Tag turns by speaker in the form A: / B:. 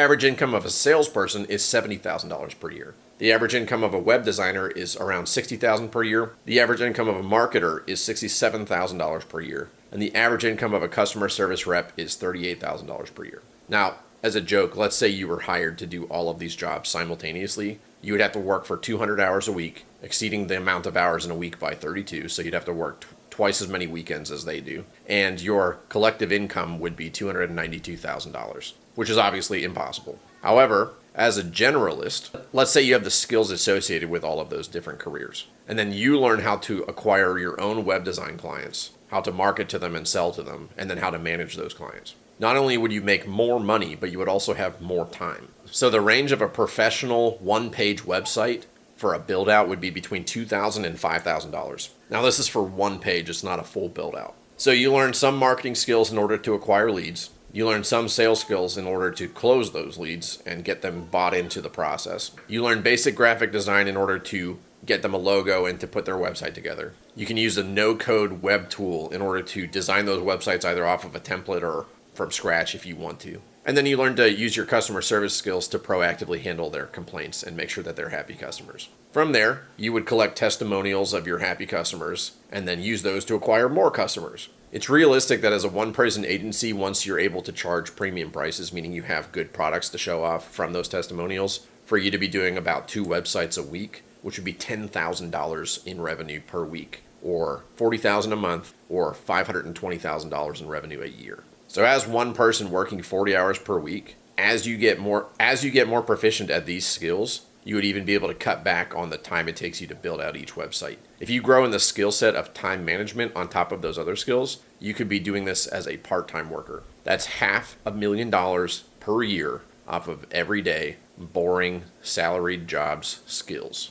A: Average income of a salesperson is $70,000 per year. The average income of a web designer is around $60,000 per year. The average income of a marketer is $67,000 per year. And the average income of a customer service rep is $38,000 per year. Now, as a joke, let's say you were hired to do all of these jobs simultaneously. You would have to work for 200 hours a week, exceeding the amount of hours in a week by 32. So you'd have to work twice as many weekends as they do. And your collective income would be $292,000, which is obviously impossible. However, as a generalist, let's say you have the skills associated with all of those different careers. And then you learn how to acquire your own web design clients, how to market to them and sell to them, and then how to manage those clients. Not only would you make more money, but you would also have more time. So the range of a professional one-page website for a build-out would be between $2,000 and $5,000. Now this is for one page, it's not a full build-out. So you learn some marketing skills in order to acquire leads. You learn some sales skills in order to close those leads and get them bought into the process. You learn basic graphic design in order to get them a logo and to put their website together. You can use a no-code web tool in order to design those websites either off of a template or from scratch if you want to. And then you learn to use your customer service skills to proactively handle their complaints and make sure that they're happy customers. From there, you would collect testimonials of your happy customers and then use those to acquire more customers. It's realistic that as a one-person agency, once you're able to charge premium prices, meaning you have good products to show off from those testimonials, for you to be doing about 2 websites a week, which would be $10,000 in revenue per week, or $40,000 a month, or $520,000 in revenue a year. So as one person working 40 hours per week, as you get more proficient at these skills, you would even be able to cut back on the time it takes you to build out each website. If you grow in the skill set of time management on top of those other skills, you could be doing this as a part-time worker. That's $500,000 per year off of everyday, boring, salaried jobs skills.